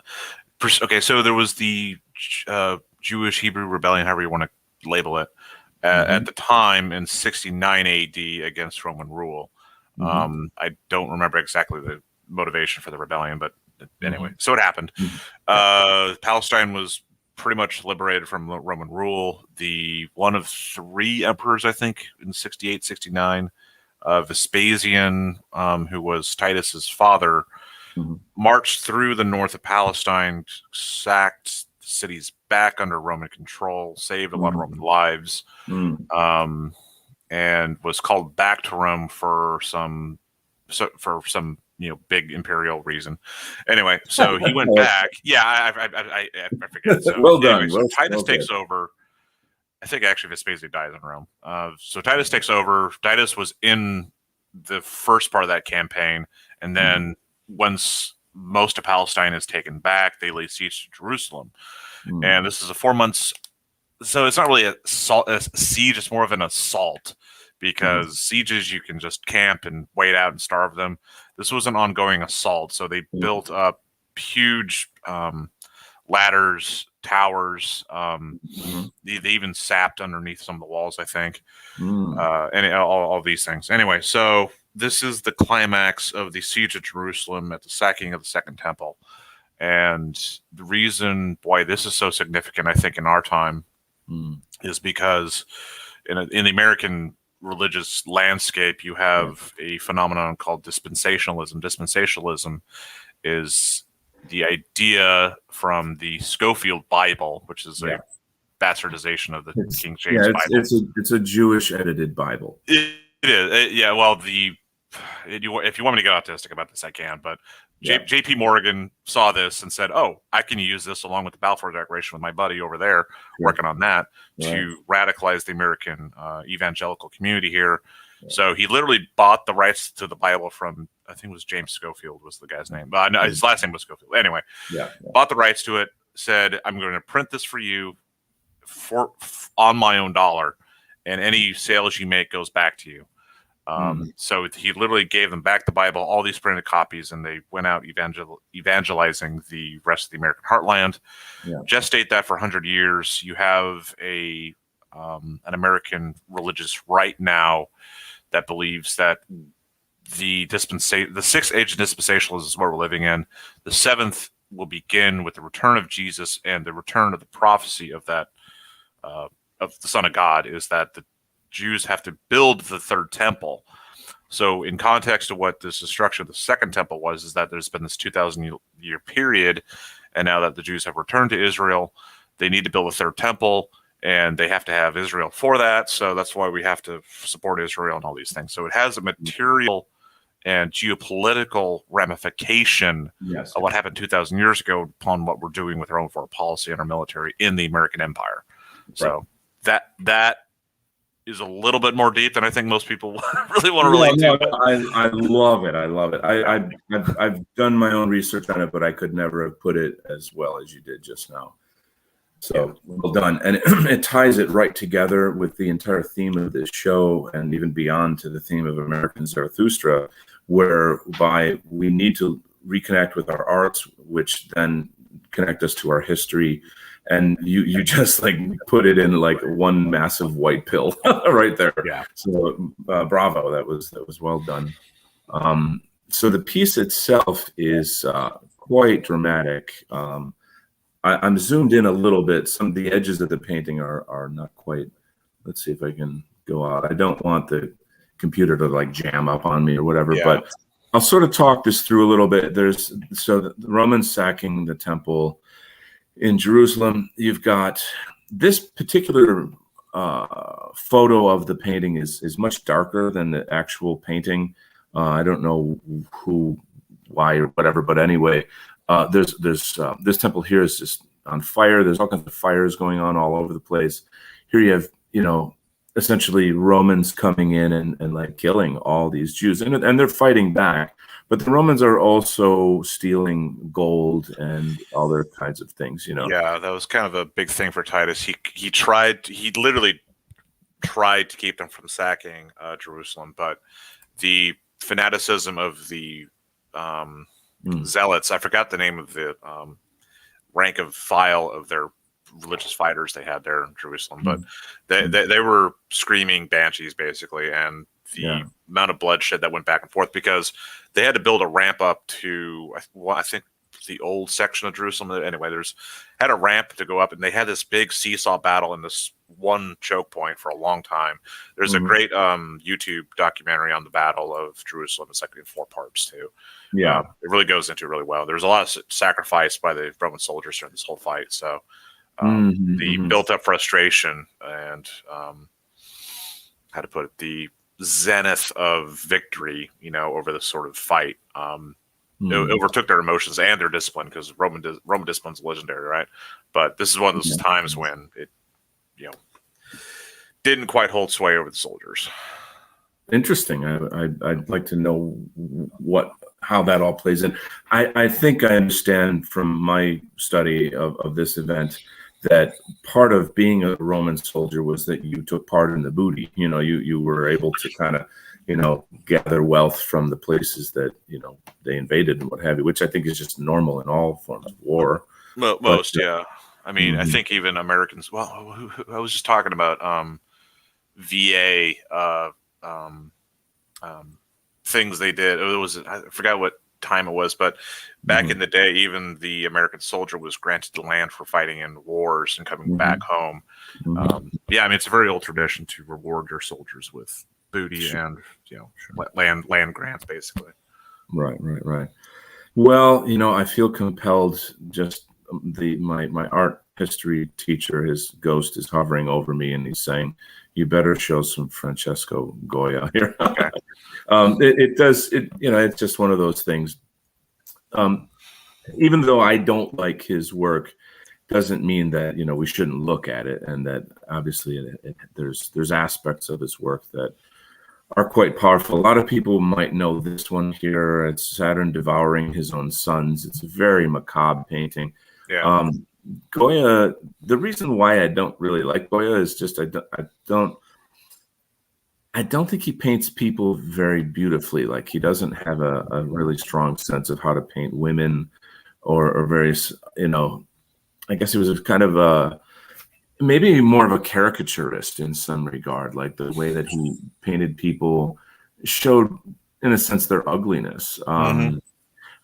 Okay, so there was the Jewish Hebrew rebellion, however you want to label it, at the time in 69 AD against Roman rule. I don't remember exactly the motivation for the rebellion, but anyway, so it happened. Palestine was pretty much liberated from Roman rule. The one of three emperors, I think, in 68, 69, Vespasian, who was Titus's father, marched through the north of Palestine, sacked the cities back under Roman control, saved a lot of Roman lives, and was called back to Rome for some big imperial reason. Anyway, so he went back. Yeah, I forget. So, well done. So Titus takes over. I think actually Vespasian dies in Rome. So Titus takes over. Titus was in the first part of that campaign, and then once most of Palestine is taken back, they lay siege to Jerusalem. And this is a 4 months. So it's not really a siege; it's more of an assault, because sieges you can just camp and wait out and starve them. This was an ongoing assault, so they built up huge ladders, towers. They even sapped underneath some of the walls, I think, and all these things. Anyway, so this is the climax of the siege of Jerusalem at the sacking of the Second Temple. And the reason why this is so significant, I think, in our time is because in the American religious landscape, you have a phenomenon called dispensationalism. Dispensationalism is the idea from the Scofield Bible, which is a bastardization of the King James Bible. It's a Jewish edited Bible. It is. Well, if you want me to get autistic about this, I can, but J.P. Morgan saw this and said, "Oh, I can use this along with the Balfour Declaration with my buddy over there working on that to radicalize the American evangelical community here." So he literally bought the rights to the Bible from, I think it was James Schofield was the guy's name, but his last name was Schofield. Anyway, bought the rights to it, said, "I'm going to print this for you on my own dollar, and any sales you make goes back to you." So he literally gave them back the Bible, all these printed copies, and they went out evangelizing the rest of the American heartland. Gestate that for 100 years. You have an American religious right now that believes that the sixth age of dispensationalism is what we're living in. The seventh will begin with the return of Jesus, and the return of the prophecy of that of the Son of God is that the Jews have to build the third temple. So in context of what this destruction of the second temple was, is that there's been this 2,000-year period, and now that the Jews have returned to Israel, they need to build a third temple, and they have to have Israel for that. So that's why we have to support Israel and all these things. So it has a material and geopolitical ramification of what happened 2,000 years ago upon what we're doing with our own foreign policy and our military in the American empire. So that is a little bit more deep than I think most people really want to relate to. I love it. I love it. I've done my own research on it, but I could never have put it as well as you did just now. So well done. And it ties it right together with the entire theme of this show, and even beyond to the theme of American Zarathustra, whereby we need to reconnect with our arts, which then connect us to our history. And you just like put it in like one massive white pill right there. So bravo, that was well done. So the piece itself is quite dramatic. I'm zoomed in a little bit. Some of the edges of the painting are not quite. Let's see if I can go out. I don't want the computer to like jam up on me or whatever, but I'll sort of talk this through a little bit. So the Romans sacking the temple in Jerusalem. You've got this particular photo of the painting is much darker than the actual painting. I don't know why or whatever, but anyway, there's this temple here is just on fire. There's all kinds of fires going on all over the place. Here you have, essentially Romans coming in and like killing all these Jews, and they're fighting back. But the Romans are also stealing gold and other kinds of things, Yeah, that was kind of a big thing for Titus. He literally tried to keep them from sacking Jerusalem, but the fanaticism of the zealots, I forgot the name of the rank of file of their religious fighters they had there in Jerusalem, but they were screaming banshees basically, and the amount of bloodshed that went back and forth because they had to build a ramp up to, I think, the old section of Jerusalem. Anyway, had a ramp to go up, and they had this big seesaw battle in this one choke point for a long time. There's a great YouTube documentary on the Battle of Jerusalem. It's like in 4 parts too. It really goes into it really well. There's a lot of sacrifice by the Roman soldiers during this whole fight. So the built up frustration and how to put it, the zenith of victory, over this sort of fight, it overtook their emotions and their discipline, because Roman discipline's legendary, right? But this is one of those times when it, didn't quite hold sway over the soldiers. Interesting. I'd like to know how that all plays in. I think I understand from my study of this event that part of being a Roman soldier was that you took part in the booty. You were able to kind of, gather wealth from the places that, they invaded and what have you, which I think is just normal in all forms of war. Most, yeah. I mean, I Mhm. think even Americans. Well, I was just talking about VA things they did. It was, I forgot what time it was, but back in the day, even the American soldier was granted the land for fighting in wars and coming back home. Yeah, I mean, it's a very old tradition to reward your soldiers with booty and land grants, basically. Right. Well, I feel compelled. Just my art history teacher, his ghost is hovering over me, and he's saying, "You better show some Francesco Goya here." Okay. It does. It's just one of those things. Even though I don't like his work, doesn't mean that we shouldn't look at it, and that obviously there's aspects of his work that are quite powerful. A lot of people might know this one here. It's Saturn devouring his own sons. It's a very macabre painting. Yeah. Goya, the reason why I don't really like Goya is just I don't think he paints people very beautifully. Like, he doesn't have a really strong sense of how to paint women or various, I guess he was kind of maybe more of a caricaturist in some regard. Like, the way that he painted people showed, in a sense, their ugliness.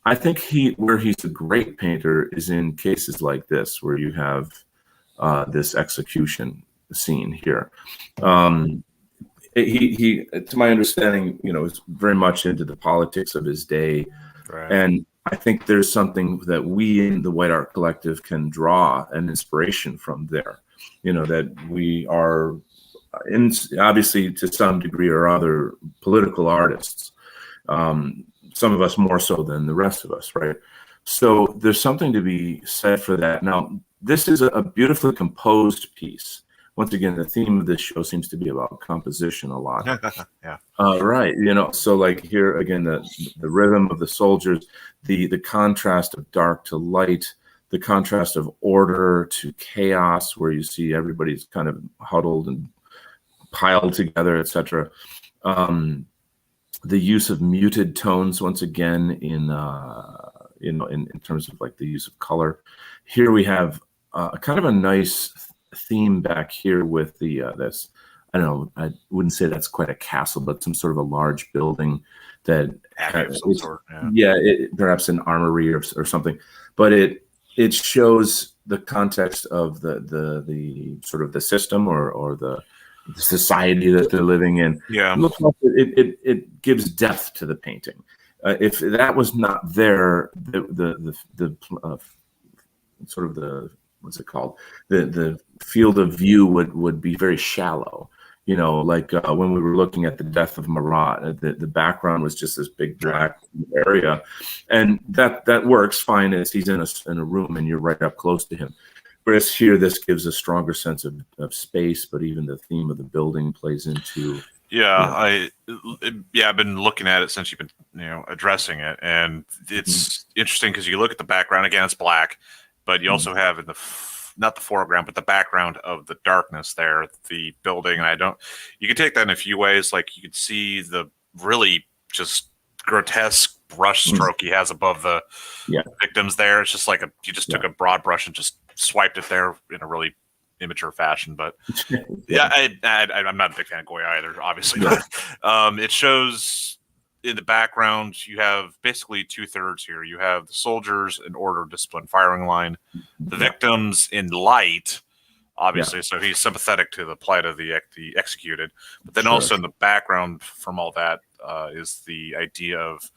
I think where he's a great painter is in cases like this, where you have this execution scene here. He, to my understanding, is very much into the politics of his day. Right. And I think there's something that we in the White Art Collective can draw an inspiration from there. That we are, obviously, to some degree or other, political artists. Some of us more so than the rest of us, right? So there's something to be said for that. Now, this is a beautifully composed piece. Once again, the theme of this show seems to be about composition a lot. Yeah. Right. So like here again, the rhythm of the soldiers, the contrast of dark to light, the contrast of order to chaos, where you see everybody's kind of huddled and piled together, etc. The use of muted tones, once again, in terms of like the use of color. Here we have kind of a nice theme back here with this. I don't know, I wouldn't say that's quite a castle, but some sort of a large building that Of some sort. perhaps an armory or something. But it shows the context of the sort of the system or the society that they're living in. Yeah. It looks like it gives depth to the painting. If that was not there, the sort of the, what's it called? The field of view would be very shallow. Like when we were looking at the death of Marat, the background was just this big black area, and that works fine as he's in a room and you're right up close to him. Whereas here, this gives a stronger sense of space, but even the theme of the building plays into. I've been looking at it since you've been addressing it, and it's interesting because you look at the background again, it's black, but you also have in not the foreground, but the background of the darkness there, the building. And you can take that in a few ways. Like, you could see the really just grotesque brush stroke he has above the victims there. It's just like you just took a broad brush and just swiped it there in a really immature fashion. But I'm not a big fan of Goya either, obviously. But it shows in the background, you have basically 2/3 here. You have the soldiers in order, discipline, firing line, the victims in light, obviously. So he's sympathetic to the plight of the executed. But then also in the background from all that is the idea of,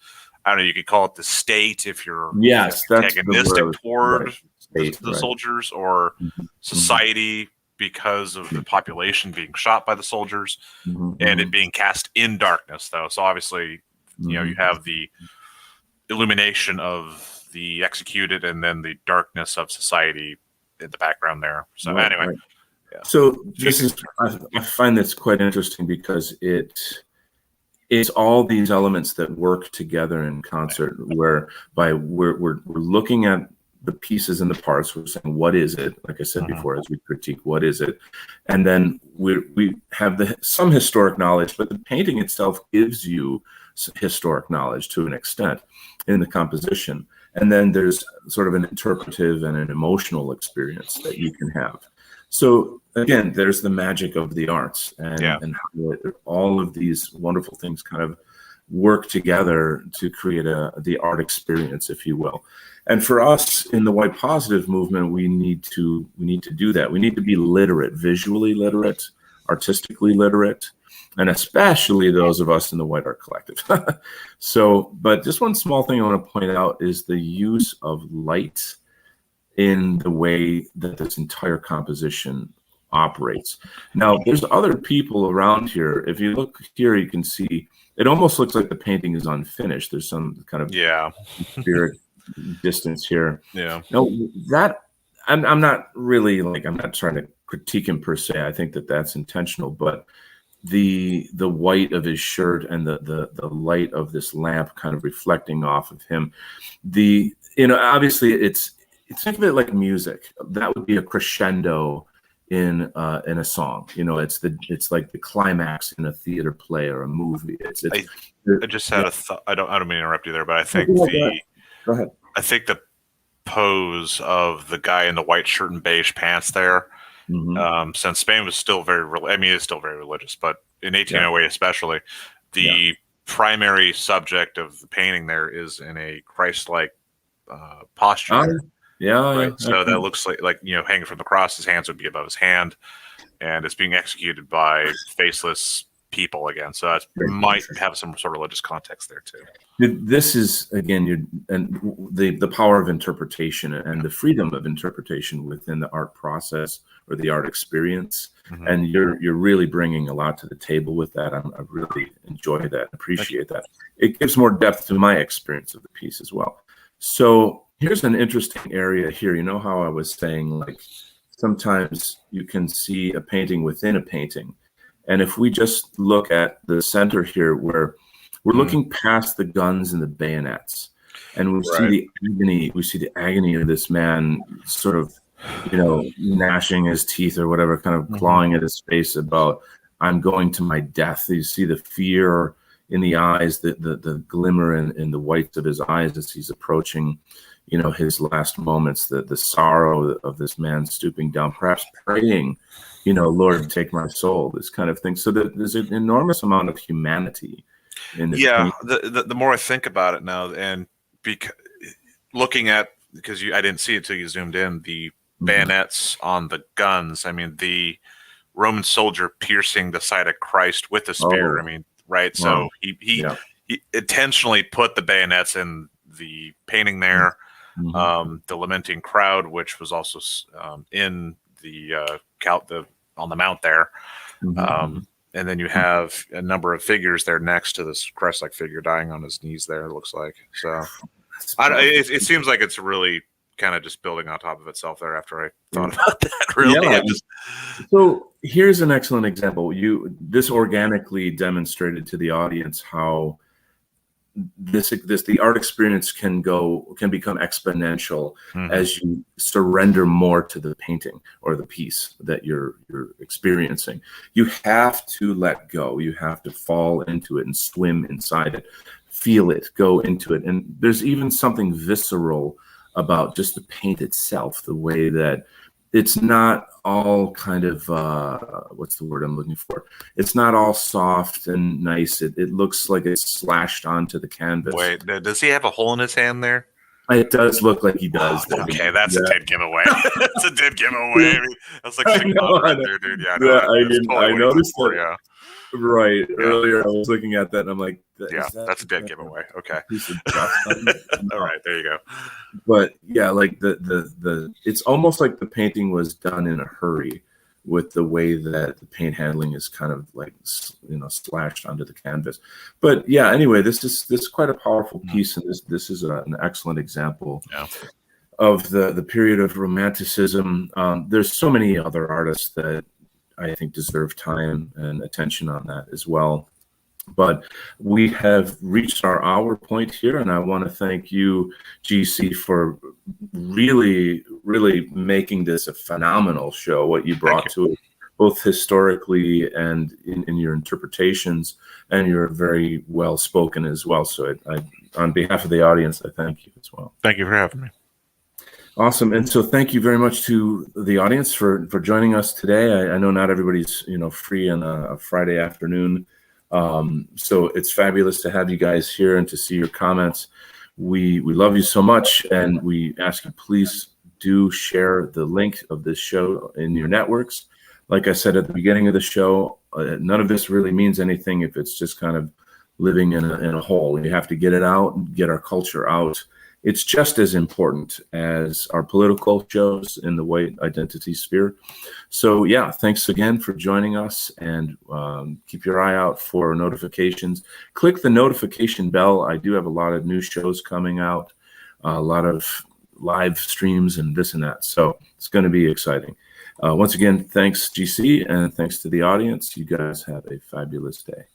I don't know, you could call it the state if you're antagonistic toward the soldiers, or society because of the population being shot by the soldiers, and it being cast in darkness, though. So obviously, you have the illumination of the executed and then the darkness of society in the background there. So anyway. Right. So I find this quite interesting because it's all these elements that work together in concert, whereby we're looking at the pieces and the parts. We're saying, what is it? Like I said Mhm. before, as we critique, what is it? And then we have some historic knowledge, but the painting itself gives you historic knowledge to an extent in the composition. And then there's sort of an interpretive and an emotional experience that you can have. So again, there's the magic of the arts, Yeah. and how all of these wonderful things kind of work together to create the art experience, if you will. And for us in the white positive movement, we need to do that. We need to be literate, visually literate, artistically literate, and especially those of us in the white art collective. So, but just one small thing I want to point out is the use of light in the way that this entire composition operates. Now, there's other people around here. If you look here, you can see it almost looks like the painting is unfinished. There's some kind of Yeah. spirit distance here. Yeah. Now, that I'm not really like, I'm not trying to critique him per se. I think that that's intentional, but the white of his shirt and the light of this lamp kind of reflecting off of him, obviously it's think of it like music. That would be a crescendo in a song. It's like the climax in a theater play or a movie. I just had a thought. I don't mean to interrupt you there, but I think Go ahead. I think the pose of the guy in the white shirt and beige pants there, since Spain was still it's still very religious, but in 1808 especially, the primary subject of the painting there is in a Christ-like posture. Right. So that looks like hanging from the cross, his hands would be above his hand, and it's being executed by faceless people again. So that might have some sort of religious context there too. This is again, the power of interpretation and the freedom of interpretation within the art process or the art experience, and you're really bringing a lot to the table with that. I really enjoy that, appreciate that. It gives more depth to my experience of the piece as well. So here's an interesting area here. You know how I was saying, like, sometimes you can see a painting within a painting. And if we just look at the center here, where we're looking past the guns and the bayonets, and we see the agony of this man sort of, gnashing his teeth or whatever, kind of clawing at his face about, I'm going to my death. You see the fear in the eyes, the glimmer in the whites of his eyes as he's approaching his last moments, the sorrow of this man stooping down, perhaps praying, Lord, take my soul, this kind of thing. So there's an enormous amount of humanity in this. Yeah, the more I think about it now, and looking at, because I didn't see it until you zoomed in, the bayonets on the guns. I mean, the Roman soldier piercing the side of Christ with a spear. Right? So he intentionally put the bayonets in the painting there. The lamenting crowd, which was also in the on the mount there, and then you have a number of figures there next to this Christ-like figure dying on his knees. There, it looks like. So, it seems like it's really kind of just building on top of itself there. After I thought about that, really. So here's an excellent example. This organically demonstrated to the audience how the art experience can become exponential as you surrender more to the painting or the piece that you're experiencing. You have to let go. You have to fall into it and swim inside it, feel it, go into it. And there's even something visceral about just the paint itself, the way that it's not all kind of, what's the word I'm looking for? It's not all soft and nice. It looks like it's slashed onto the canvas. Wait, does he have a hole in his hand there? It does look like he does. Okay, that's a dead giveaway. That's a dead giveaway. That's like there, dude. Yeah, I noticed that. Yeah. Right. Yeah. Earlier, I was looking at that, and I'm like, that's a dead giveaway. Okay. All right, there you go. But yeah, like it's almost like the painting was done in a hurry, with the way that the paint handling is kind of like slashed onto the canvas. But yeah, anyway, this is quite a powerful piece, and this is an excellent example of the period of Romanticism. There's so many other artists that I think deserve time and attention on that as well. But we have reached our hour point here, and I want to thank you, GC, for really, really making this a phenomenal show, what you brought to it, both historically and in your interpretations, and you're very well spoken as well. So on behalf of the audience, I thank you as well. Thank you for having me. Awesome. And so thank you very much to the audience for joining us today. I know not everybody's free on a Friday afternoon. So it's fabulous to have you guys here and to see your comments. We love you so much, and we ask you, please do share the link of this show in your networks. Like I said at the beginning of the show, none of this really means anything if it's just kind of living in a hole. We have to get it out and get our culture out. It's just as important as our political shows in the white identity sphere. So yeah, thanks again for joining us, and keep your eye out for notifications. Click the notification bell. I do have a lot of new shows coming out, a lot of live streams and this and that. So it's going to be exciting. Once again, thanks, GC, and thanks to the audience. You guys have a fabulous day.